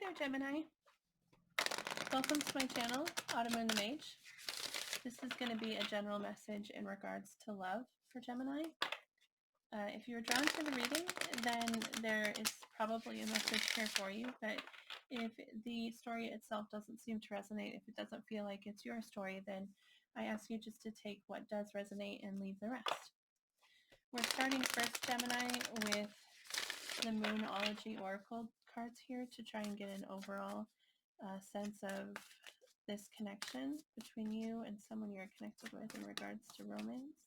Hi there, Gemini. Welcome to my channel, autumnmoonthemage. This is going to be a general message in regards to love for Gemini. If you're drawn to the reading, then there is probably a message here for you. But if the story itself doesn't seem to resonate, if it doesn't feel like it's your story, then I ask you just to take what does resonate and leave the rest. We're starting first, Gemini, with the Moonology Oracle cards here to try and get an overall sense of this connection between you and someone you're connected with in regards to romance.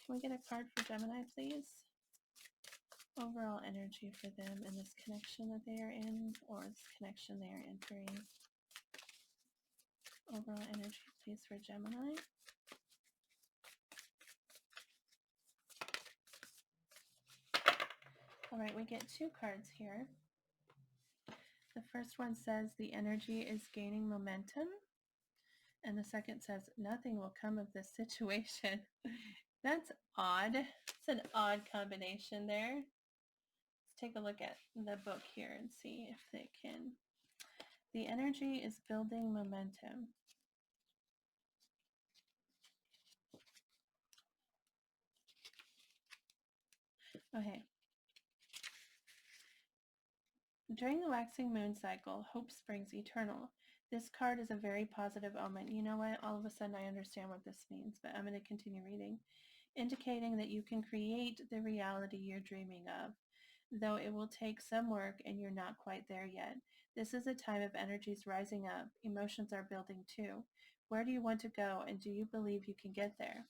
Can we get a card for Gemini, please? Overall energy for them in this connection that they are in, or this connection they are entering. Overall energy, please, for Gemini. All right, we get two cards here. The first one says the energy is gaining momentum. And the second says, nothing will come of this situation. That's odd. It's an odd combination there. Let's take a look at the book here and see if they can. The energy is building momentum. Okay. During the waxing moon cycle, hope springs eternal. This card is a very positive omen. You know what? All of a sudden I understand what this means, but I'm going to continue reading. Indicating that you can create the reality you're dreaming of, though it will take some work and you're not quite there yet. This is a time of energies rising up. Emotions are building too. Where do you want to go, and do you believe you can get there?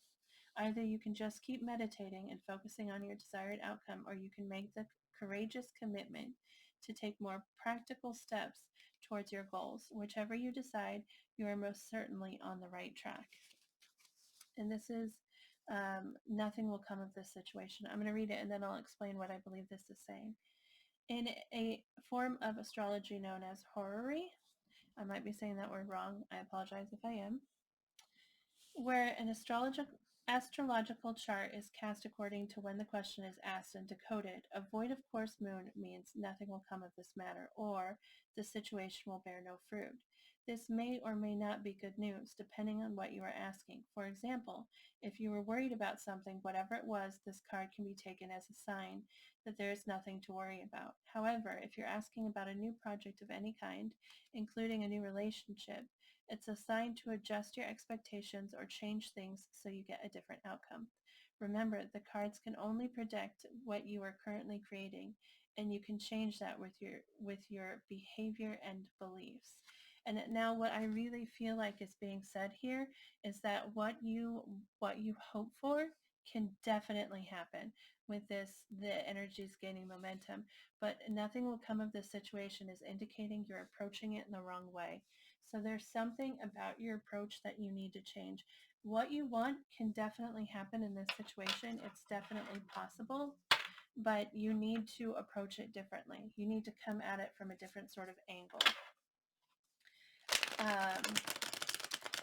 Either you can just keep meditating and focusing on your desired outcome, or you can make the courageous commitment to take more practical steps towards your goals. Whichever you decide, you are most certainly on the right track. And this is nothing will come of this situation. I'm going to read it and then I'll explain what I believe this is saying. In a form of astrology known as horary, I might be saying that word wrong. I apologize if I am. Where an astrological chart is cast according to when the question is asked and decoded, a void of course moon means nothing will come of this matter, or the situation will bear no fruit. This may or may not be good news, depending on what you are asking. For example, if you were worried about something, whatever it was, this card can be taken as a sign that there is nothing to worry about. However, if you're asking about a new project of any kind, including a new relationship, it's a sign to adjust your expectations or change things so you get a different outcome. Remember, the cards can only predict what you are currently creating, and you can change that with your behavior and beliefs. And now what I really feel like is being said here is that what you hope for can definitely happen with this. The energy is gaining momentum, but nothing will come of this situation is indicating you're approaching it in the wrong way. So there's something about your approach that you need to change. What you want can definitely happen in this situation. It's definitely possible, but you need to approach it differently. You need to come at it from a different sort of angle.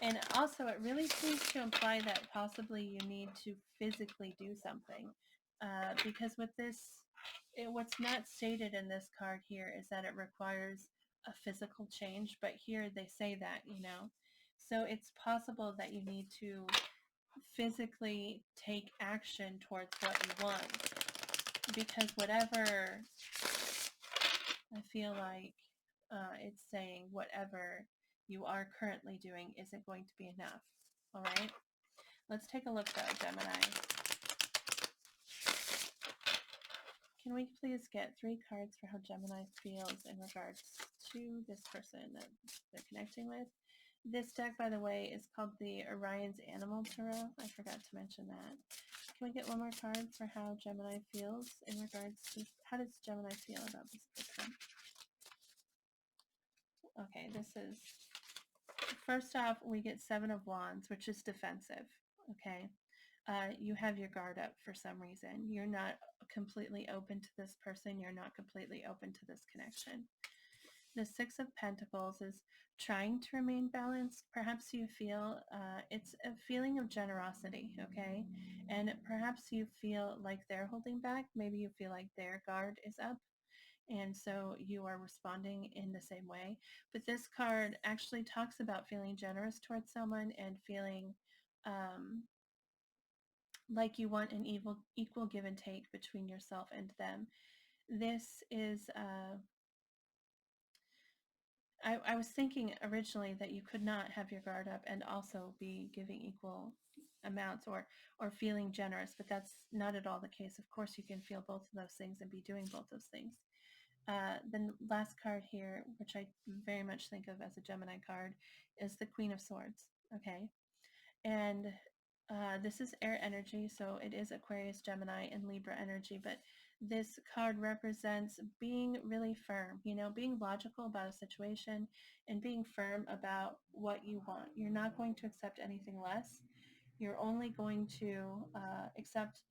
And also, it really seems to imply that possibly you need to physically do something. Because with this, what's not stated in this card here is that it requires a physical change, but here they say that, So it's possible that you need to physically take action towards what you want. Because whatever, I feel like it's saying whatever you are currently doing isn't going to be enough. All right? Let's take a look though, Gemini. Can we please get 3 cards for how Gemini feels in regards to this person that they're connecting with? This deck, by the way, is called the Orion's Animal Tarot. I forgot to mention that. Can we get one more card for how Gemini feels in regards to, how does Gemini feel about this person? Okay, this is, first off, we get 7 of Wands, which is defensive, okay? You have your guard up for some reason. You're not completely open to this person. You're not completely open to this connection. The 6 of Pentacles is trying to remain balanced. Perhaps you feel, it's a feeling of generosity, okay? And perhaps you feel like they're holding back. Maybe you feel like their guard is up. And so you are responding in the same way. But this card actually talks about feeling generous towards someone and feeling like you want an equal give and take between yourself and them. This is, I was thinking originally that you could not have your guard up and also be giving equal amounts or feeling generous, but that's not at all the case. Of course, you can feel both of those things and be doing both those things. The last card here, which I very much think of as a Gemini card, is the Queen of Swords. Okay, and this is air energy, so it is Aquarius, Gemini, and Libra energy, but this card represents being really firm, being logical about a situation and being firm about what you want. You're not going to accept anything less. You're only going to accept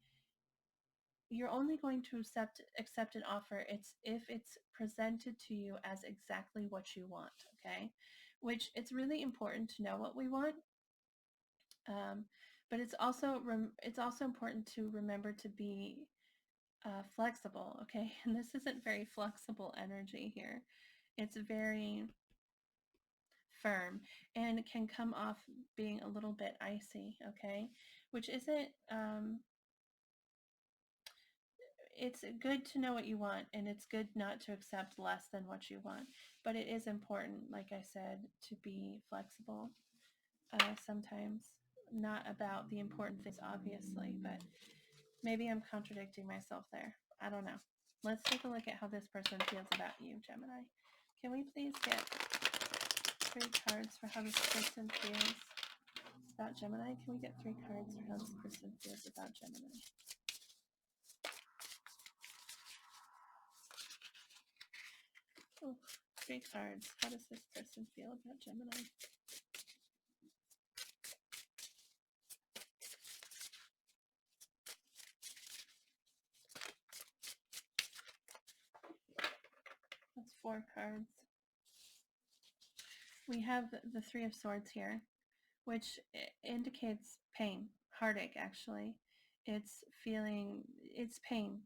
accept an offer if it's presented to you as exactly what you want. Okay, which it's really important to know what we want, but it's also important to remember to be flexible. Okay, and this isn't very flexible energy here. It's very firm and it can come off being a little bit icy. Okay, which isn't it's good to know what you want, and it's good not to accept less than what you want, but it is important, like I said, to be flexible. Sometimes not about the important things, obviously, but maybe I'm contradicting myself there. I don't know. Let's take a look at how this person feels about you, Gemini. Can we please get 3 cards for how this person feels about Gemini? Can we get 3 cards for how this person feels about Gemini? Oh, 3 cards. How does this person feel about Gemini? That's 4 cards. We have the 3 of Swords here, which indicates pain, heartache, actually. It's pain,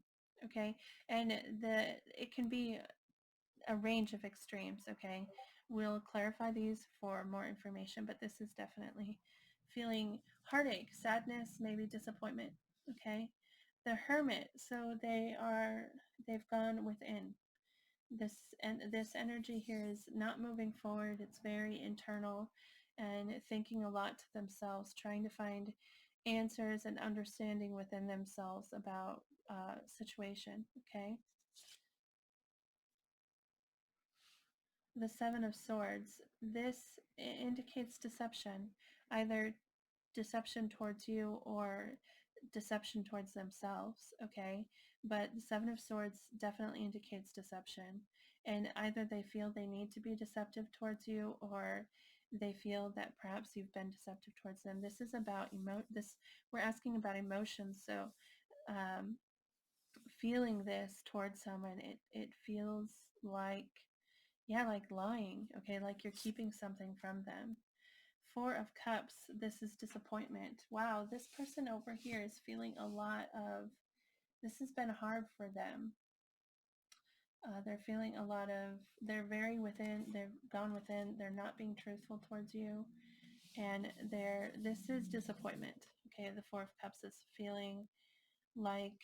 okay? And it can be a range of extremes, okay? We'll clarify these for more information, but this is definitely feeling heartache, sadness, maybe disappointment, okay? The Hermit, so they've gone within. This energy here is not moving forward. It's very internal and thinking a lot to themselves, trying to find answers and understanding within themselves about situation. Okay, the Seven of Swords. This indicates deception, either deception towards you or deception towards themselves. Okay, but the Seven of Swords definitely indicates deception, and either they feel they need to be deceptive towards you or they feel that perhaps you've been deceptive towards them. This is about we're asking about emotions, so um, feeling this towards someone, it feels like, yeah, like lying. Okay, like you're keeping something from them. Four of Cups, this is disappointment. Wow, this person over here is feeling a lot of, this has been hard for them. They're feeling a lot of, they're very within, they've gone within, they're not being truthful towards you. And this is disappointment. Okay, the Four of Cups is feeling like,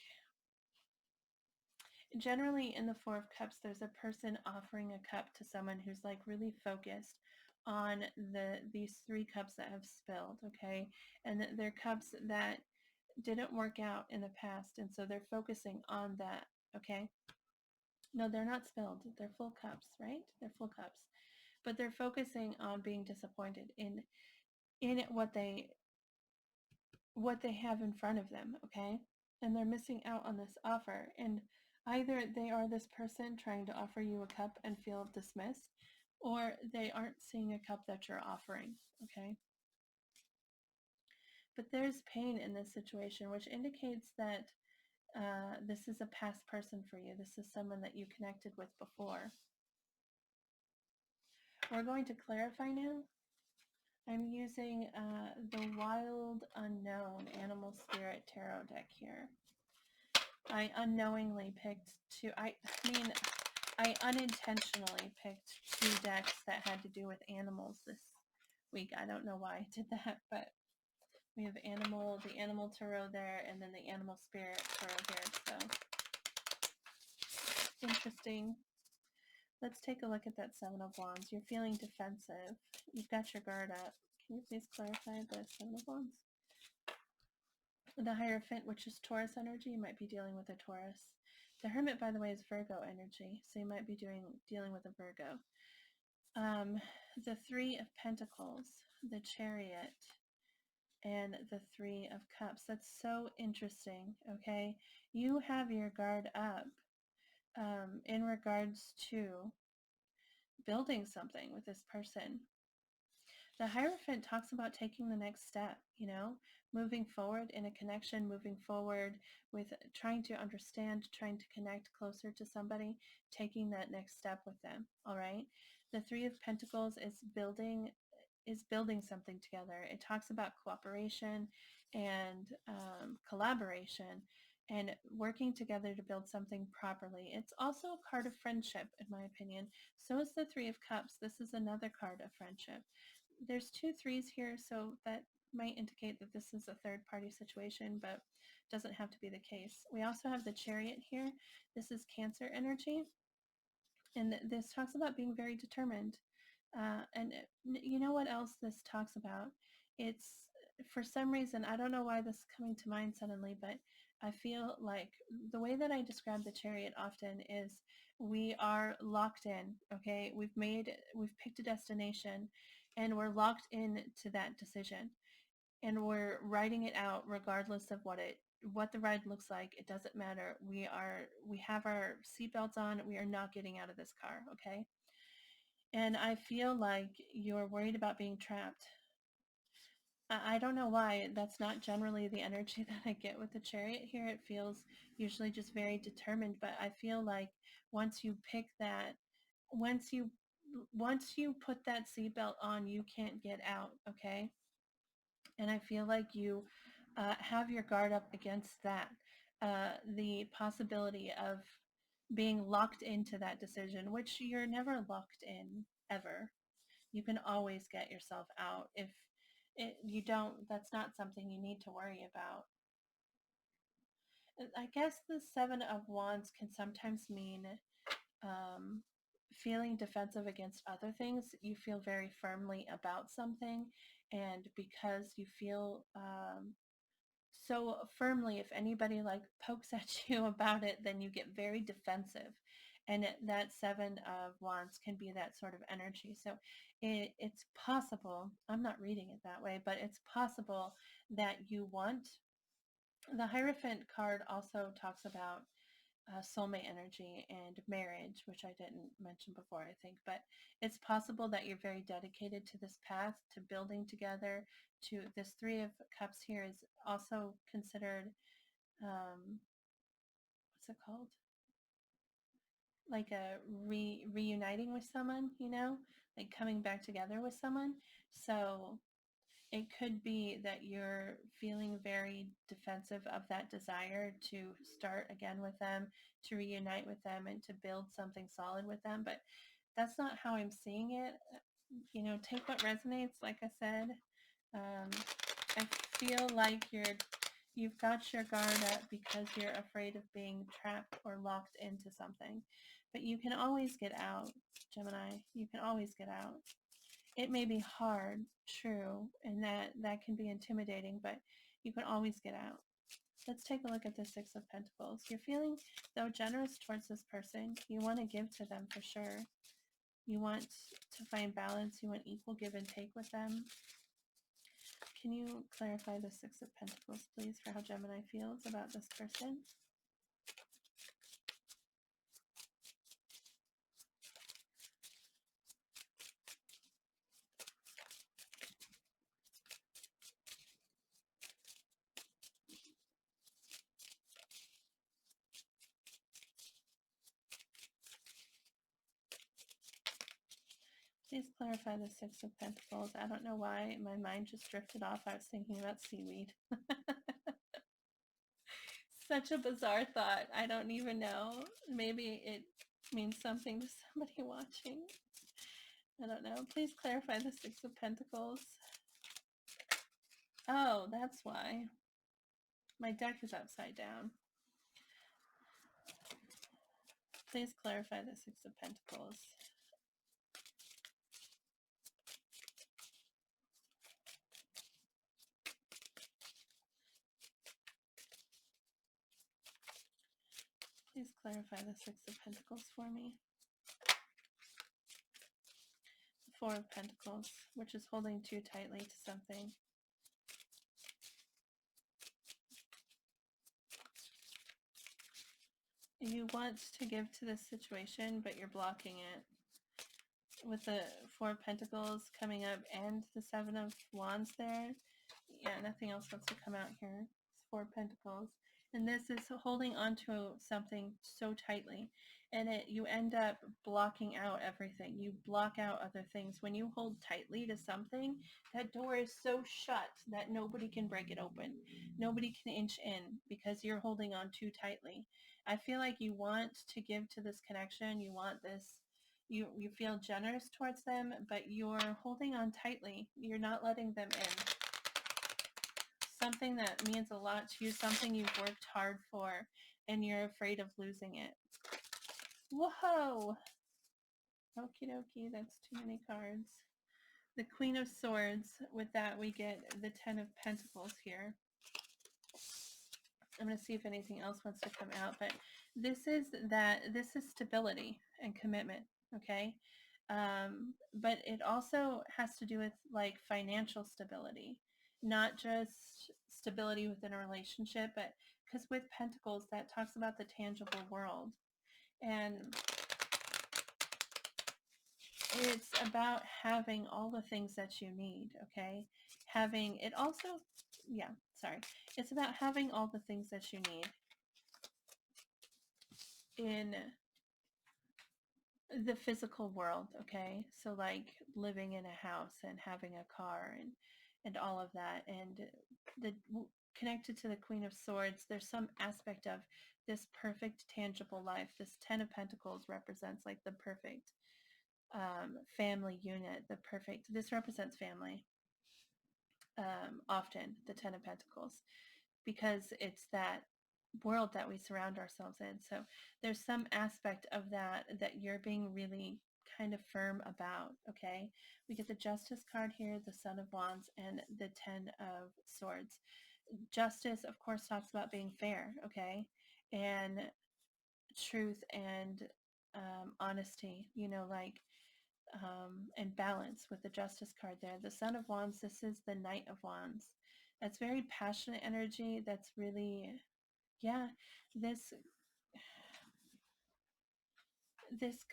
generally in the Four of Cups, there's a person offering a cup to someone who's like really focused on these 3 cups that have spilled, okay? And they're cups that didn't work out in the past, and so they're focusing on that, okay? No, they're not spilled. They're full cups, right? They're full cups. But they're focusing on being disappointed in what they have in front of them, okay? And they're missing out on this offer. And either they are this person trying to offer you a cup and feel dismissed, or they aren't seeing a cup that you're offering, okay? But there's pain in this situation, which indicates that this is a past person for you. This is someone that you connected with before. We're going to clarify now. I'm using the Wild Unknown Animal Spirit Tarot deck here. I unknowingly picked two. I mean, I unintentionally picked 2 decks that had to do with animals this week. I don't know why I did that, but we have the animal tarot there, and then the animal spirit tarot here. So interesting. Let's take a look at that Seven of Wands. You're feeling defensive. You've got your guard up. Can you please clarify the Seven of Wands? The Hierophant, which is Taurus energy, you might be dealing with a Taurus. The Hermit, by the way, is Virgo energy, so you might be dealing with a Virgo. The Three of Pentacles, the Chariot, and the Three of Cups. That's so interesting, okay? You have your guard up in regards to building something with this person. The Hierophant talks about taking the next step, moving forward in a connection, moving forward with trying to understand, trying to connect closer to somebody, taking that next step with them, all right? The Three of Pentacles is building something together. It talks about cooperation and collaboration and working together to build something properly. It's also a card of friendship, in my opinion. So is the Three of Cups. This is another card of friendship. There's 2 threes here, so that might indicate that this is a third-party situation, but doesn't have to be the case. We also have the Chariot here. This is Cancer energy, and this talks about being very determined. And you know what else this talks about? It's, for some reason, I don't know why this is coming to mind suddenly, but I feel like the way that I describe the Chariot often is we are locked in, okay? We've picked a destination and we're locked in to that decision, and we're writing it out regardless of what the ride looks like. It doesn't matter. We have our seatbelts on. We are not getting out of this car, okay? And I feel like you're worried about being trapped. I don't know why. That's not generally the energy that I get with the Chariot here. It feels usually just very determined, but I feel like once you pick that, once you put that seatbelt on, you can't get out, okay? And I feel like you have your guard up against that. The possibility of being locked into that decision, which you're never locked in, ever. You can always get yourself out. If you don't, that's not something you need to worry about. I guess the Seven of Wands can sometimes mean feeling defensive against other things. You feel very firmly about something, and because you feel so firmly, if anybody like pokes at you about it, then you get very defensive. And that Seven of Wands can be that sort of energy. So it's possible, I'm not reading it that way, but it's possible that you want, the Hierophant card also talks about soulmate energy and marriage, which I didn't mention before, I think. But it's possible that you're very dedicated to this path, to building together. To this Three of Cups here is also considered, what's it called? Like a reuniting with someone, like coming back together with someone. So it could be that you're feeling very defensive of that desire to start again with them, to reunite with them, and to build something solid with them. But that's not how I'm seeing it. Take what resonates, like I said. I feel like you've got your guard up because you're afraid of being trapped or locked into something. But you can always get out, Gemini. You can always get out. It may be hard, true, and that can be intimidating, but you can always get out. Let's take a look at the Six of Pentacles. You're feeling, though, generous towards this person. You want to give to them for sure. You want to find balance. You want equal give and take with them. Can you clarify the Six of Pentacles, please, for how Gemini feels about this person? Please clarify the Six of Pentacles. I don't know why my mind just drifted off. I was thinking about seaweed. Such a bizarre thought. I don't even know. Maybe means something to somebody watching. I don't know. Please clarify the Six of Pentacles. Oh, that's why. My deck is upside down. Please clarify the Six of Pentacles. Please clarify the Six of Pentacles for me. The Four of Pentacles, which is holding too tightly to something. You want to give to this situation, but you're blocking it. With the Four of Pentacles coming up and the Seven of Wands there. Yeah, nothing else wants to come out here. It's Four of Pentacles. And this is holding onto something so tightly. And you end up blocking out everything. You block out other things. When you hold tightly to something, that door is so shut that nobody can break it open. Nobody can inch in because you're holding on too tightly. I feel like you want to give to this connection. You want this, you feel generous towards them, but you're holding on tightly. You're not letting them in. Something that means a lot to you, something you've worked hard for, and you're afraid of losing it. Whoa! Okie dokie, that's too many cards. The Queen of Swords. With that, we get the Ten of Pentacles here. I'm going to see if anything else wants to come out, but this is stability and commitment, okay? But it also has to do with like financial stability, not just stability within a relationship, but because with Pentacles, that talks about the tangible world. And it's about having all the things that you need, okay? Having it also, yeah, sorry. It's about having all the things that you need in the physical world, okay? So like living in a house and having a car and all of that. And the connected to the Queen of Swords, there's some aspect of this perfect tangible life. This Ten of Pentacles represents like the perfect family unit, the perfect, this represents family. Often the Ten of Pentacles, because it's that world that we surround ourselves in. So there's some aspect of that that you're being really kind of firm about, okay? We get the Justice card here, the Son of Wands, and the Ten of Swords. Justice, of course, talks about being fair, okay? And truth and honesty, you know, like, and balance with the Justice card there. The Son of Wands, this is the Knight of Wands. That's very passionate energy. That's really, yeah, this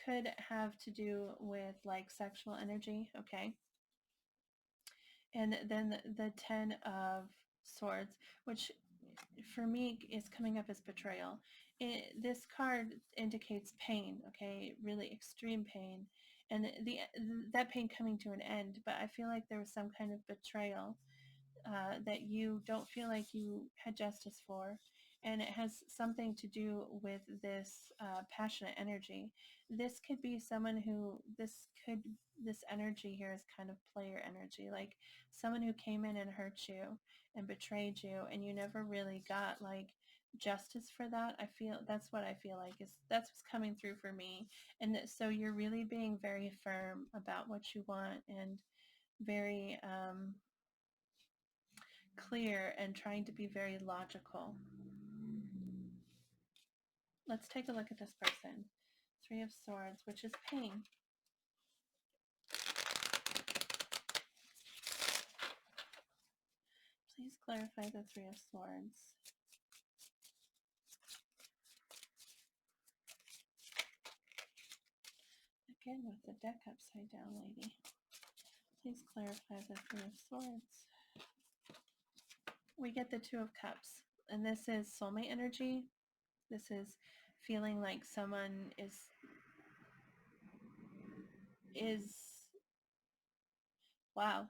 could have to do with like sexual energy, okay? And then the Ten of Swords, which for me is coming up as betrayal. This card indicates pain, okay? Really extreme pain. And that pain coming to an end, but I feel like there was some kind of betrayal that you don't feel like you had justice for. And it has something to do with this passionate energy. This could be someone who, this energy here is kind of player energy, like someone who came in and hurt you and betrayed you, and you never really got like justice for that. I feel that's what I feel like is that's what's coming through for me. And so you're really being very firm about what you want and very clear and trying to be very logical. Let's take a look at this person. Three of Swords, which is pain. Please clarify the Three of Swords. Again with the deck upside down, lady. Please clarify the Three of Swords. We get the Two of Cups, and this is soulmate energy. This is feeling like someone is wow.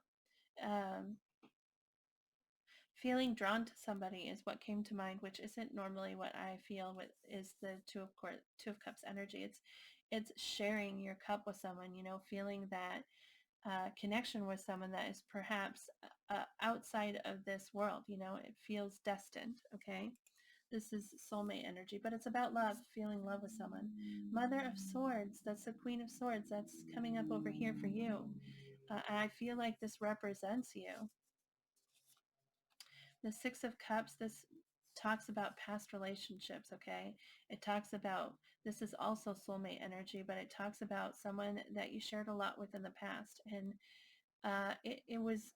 Feeling drawn to somebody is what came to mind, which isn't normally what I feel with is the Two of Cups energy. it's sharing your cup with someone, you know, feeling that connection with someone that is perhaps outside of this world, you know, it feels destined, okay? This is soulmate energy, but it's about love, feeling love with someone. Mother of Swords, that's the Queen of Swords. That's coming up over here for you. I feel like this represents you. The Six of Cups, this talks about past relationships, okay? It talks about, this is also soulmate energy, but it talks about someone that you shared a lot with in the past. And it was,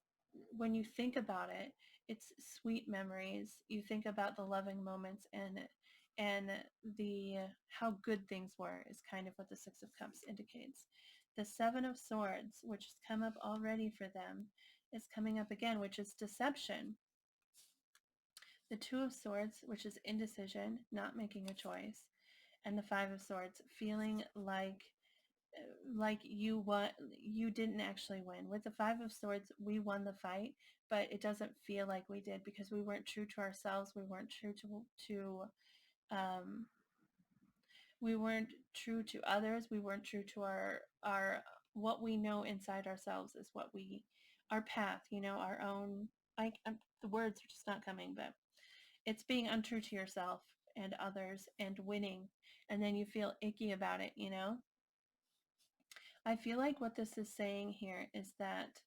when you think about it, it's sweet memories. You think about the loving moments and the how good things were is kind of what the Six of Cups indicates. The Seven of Swords, which has come up already for them, is coming up again, which is deception. The Two of Swords, which is indecision, not making a choice, and the Five of Swords, feeling like you didn't actually win. With the Five of Swords, we won the fight, but it doesn't feel like we did because we weren't true to ourselves. We weren't true to um, we weren't true to others. We weren't true to our what we know inside ourselves is what we our path. You know, our own. The words are just not coming, but it's being untrue to yourself and others and winning, and then you feel icky about it. You know. I feel like what this is saying here is that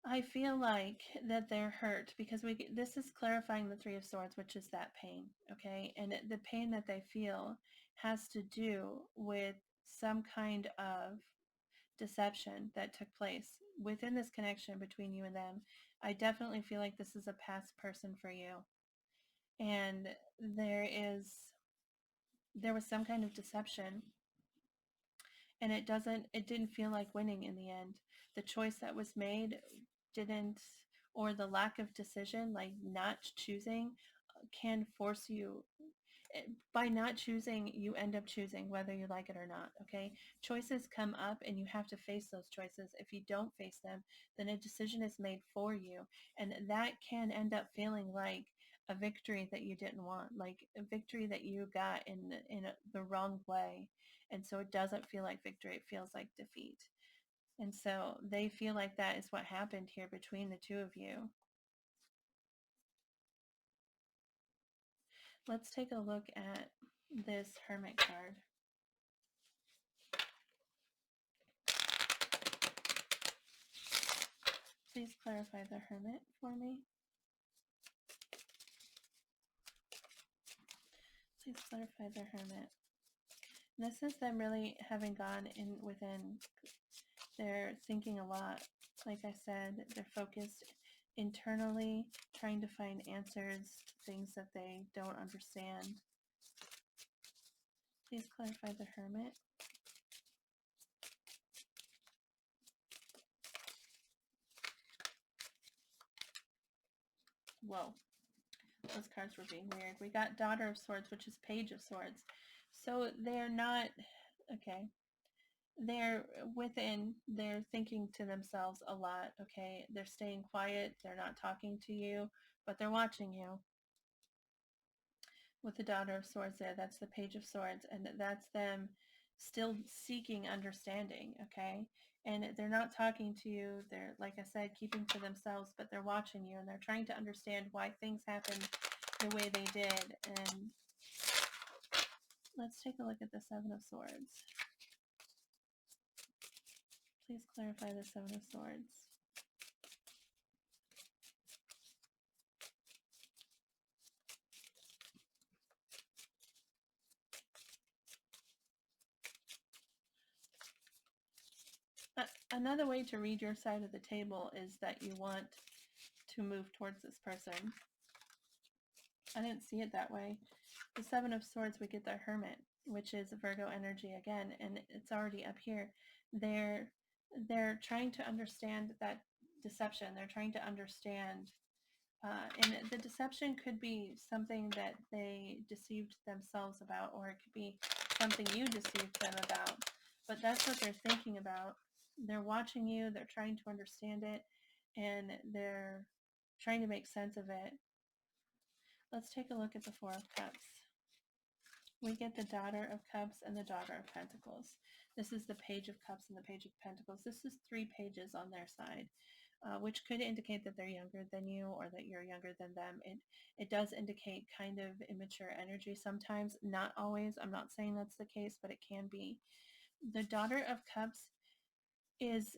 I feel like that they're hurt because this is clarifying the Three of Swords, which is that pain, okay? And the pain that they feel has to do with some kind of deception that took place within this connection between you and them. I definitely feel like this is a past person for you. And there was some kind of deception, and it didn't feel like winning in the end. The choice that was made didn't, or the lack of decision, like not choosing, can force you. By not choosing, you end up choosing whether you like it or not, okay? Choices come up and you have to face those choices. If you don't face them, then a decision is made for you, and that can end up feeling like a victory that you didn't want, like a victory that you got in the wrong way. And so it doesn't feel like victory, it feels like defeat. And so they feel like that is what happened here between the two of you. Let's take a look at this Hermit card. Please clarify the Hermit for me. Please clarify the Hermit. This is them really having gone in within. They're thinking a lot. Like I said, they're focused internally, trying to find answers to things that they don't understand. Please clarify the Hermit. Whoa. Those cards were being weird. We got Daughter of Swords, which is Page of Swords. So they're not, okay. They're within, they're thinking to themselves a lot, okay? They're staying quiet, they're not talking to you, but they're watching you. With the Daughter of Swords there, that's the Page of Swords, and that's them still seeking understanding, okay? And they're not talking to you, they're, like I said, keeping to themselves, but they're watching you, and they're trying to understand why things happened the way they did. And let's take a look at the Seven of Swords. Please clarify the Seven of Swords. Another way to read your side of the table is that you want to move towards this person. I didn't see it that way. The Seven of Swords, we get the Hermit, which is Virgo energy again, and it's already up here. They're trying to understand that deception. They're trying to understand, and the deception could be something that they deceived themselves about, or it could be something you deceived them about. But that's what they're thinking about. They're watching you, they're trying to understand it, and they're trying to make sense of it. Let's take a look at the Four of Cups. We get the Daughter of Cups and the Daughter of Pentacles. This is the Page of Cups and the Page of Pentacles. This is 3 pages on their side, which could indicate that they're younger than you or that you're younger than them. It does indicate kind of immature energy sometimes, not always. I'm not saying that's the case, but it can be. The Daughter of Cups is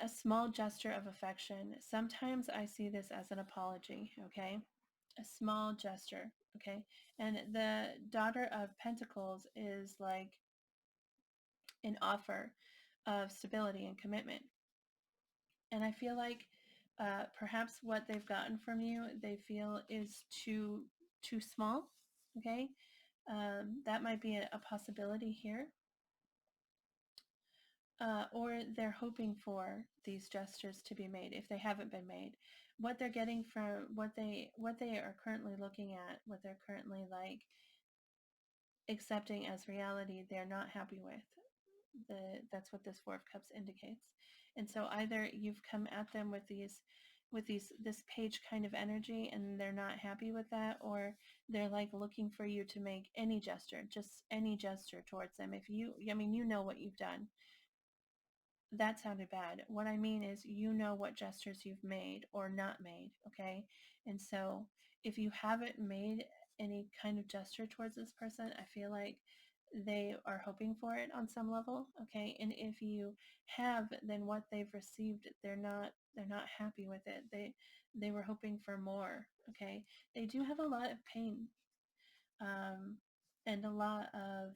a small gesture of affection. Sometimes I see this as an apology, okay? A small gesture, okay? And the Daughter of Pentacles is like an offer of stability and commitment. And I feel like perhaps what they've gotten from you, they feel is too small, okay? That might be a possibility here. Or they're hoping for these gestures to be made if they haven't been made. What they're getting from what they are currently looking at, what they're currently like accepting as reality, they're not happy with. That's what this Four of Cups indicates. And so either you've come at them with this page kind of energy and they're not happy with that, or they're like looking for you to make any gesture, just any gesture towards them. If you, I mean, you know what you've done. That sounded bad. What I mean is, you know what gestures you've made or not made, okay? And so if you haven't made any kind of gesture towards this person, I feel like they are hoping for it on some level, okay? And if you have, then what they've received, they're not happy with it. They were hoping for more, okay? They do have a lot of pain, and a lot of,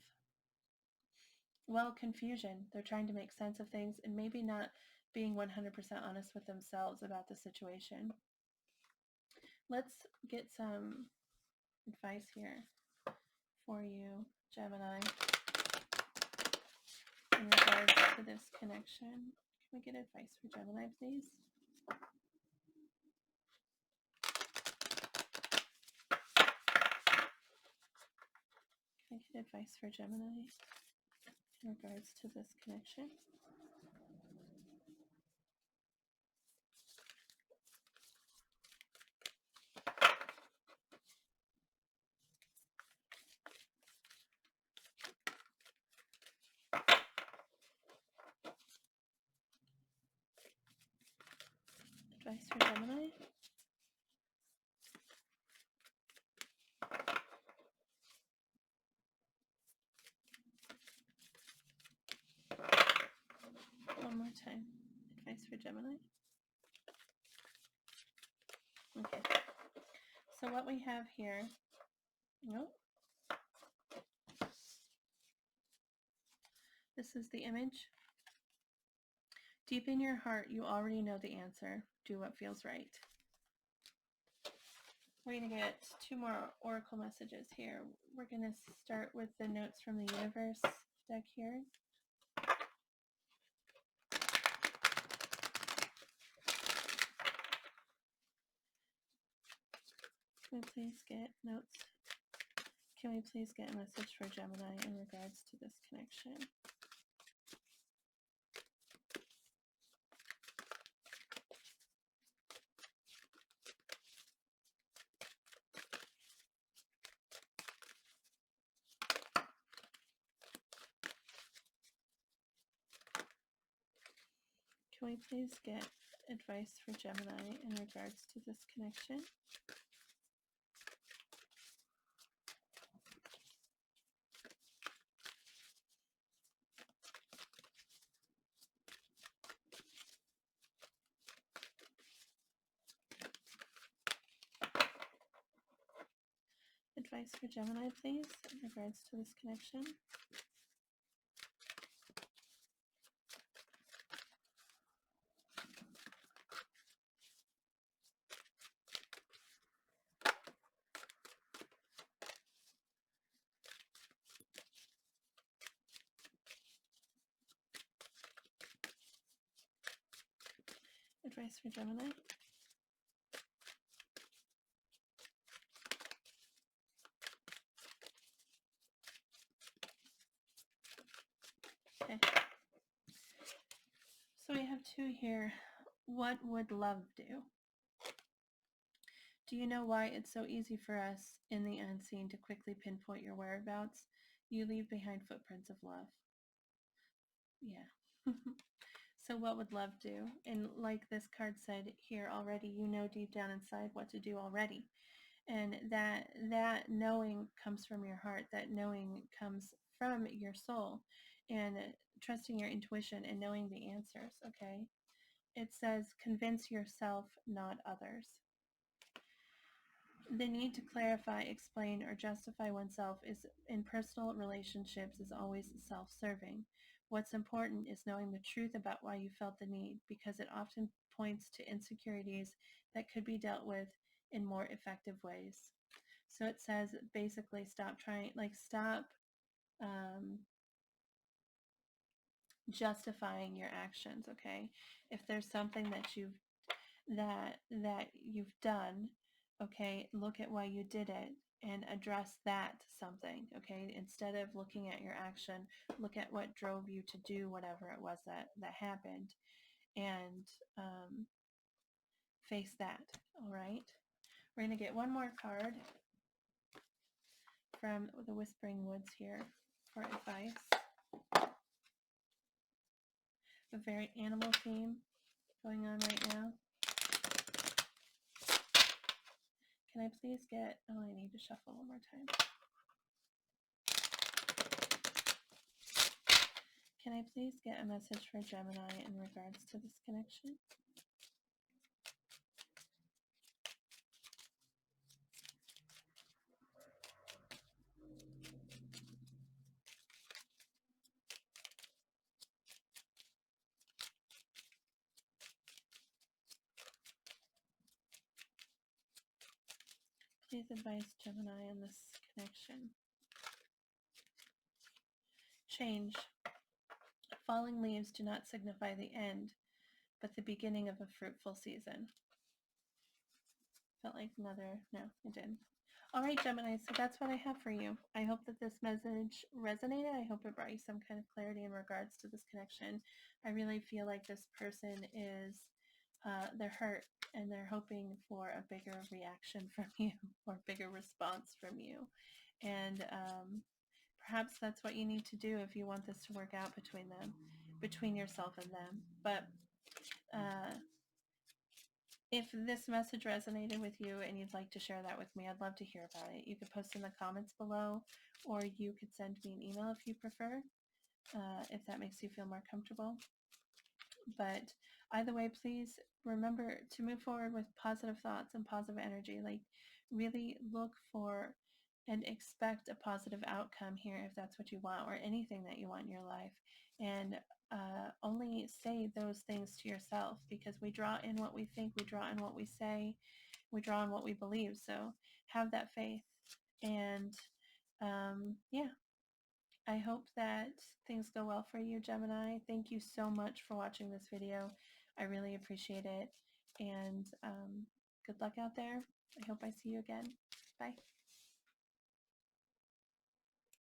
well, confusion. They're trying to make sense of things and maybe not being 100% honest with themselves about the situation. Let's get some advice here for you, Gemini, in regards to this connection. Can we get advice for Gemini, please? Can I get advice for Gemini in regards to this connection? Advice for Gemini? One more time. Advice for Gemini? Okay. So what we have here, nope. This is the image. Deep in your heart, you already know the answer. Do what feels right. We're going to get 2 more oracle messages here. We're going to start with the notes from the universe deck here. Can we please get notes? Can we please get a message for Gemini in regards to this connection? Can we please get advice for Gemini in regards to this connection? Advice for Gemini, please, in regards to this connection. Advice for Gemini. Okay. So we have 2 here. What would love do? Do you know why it's so easy for us in the unseen to quickly pinpoint your whereabouts? You leave behind footprints of love. Yeah. So what would love do? And like this card said here already, you know deep down inside what to do already. And that knowing comes from your heart. That knowing comes from your soul. And trusting your intuition and knowing the answers, okay? It says, convince yourself, not others. The need to clarify, explain, or justify oneself is in personal relationships is always self-serving. What's important is knowing the truth about why you felt the need, because it often points to insecurities that could be dealt with in more effective ways. So it says basically stop trying, like stop justifying your actions, okay? If there's something that you've done, okay, look at why you did it and address that something, okay? Instead of looking at your action, look at what drove you to do whatever it was that happened, and face that. All right, we're going to get one more card from the Whispering Woods here for advice. A very animal theme going on right now. Can I please get, oh, I need to shuffle one more time. Can I please get a message for Gemini in regards to this connection? Please advise Gemini on this connection. Change. Falling leaves do not signify the end, but the beginning of a fruitful season. Felt like another, no, it didn't. All right, Gemini, so that's what I have for you. I hope that this message resonated. I hope it brought you some kind of clarity in regards to this connection. I really feel like this person is, they're hurt and they're hoping for a bigger reaction from you or bigger response from you. And perhaps that's what you need to do if you want this to work out between them, between yourself and them. But if this message resonated with you and you'd like to share that with me, I'd love to hear about it. You could post in the comments below, or you could send me an email if you prefer, if that makes you feel more comfortable. But either way, please remember to move forward with positive thoughts and positive energy. Like, really look for and expect a positive outcome here if that's what you want, or anything that you want in your life. And only say those things to yourself, because we draw in what we think, we draw in what we say, we draw in what we believe. So have that faith. And yeah, I hope that things go well for you, Gemini. Thank you so much for watching this video. I really appreciate it. And good luck out there. I hope I see you again. Bye.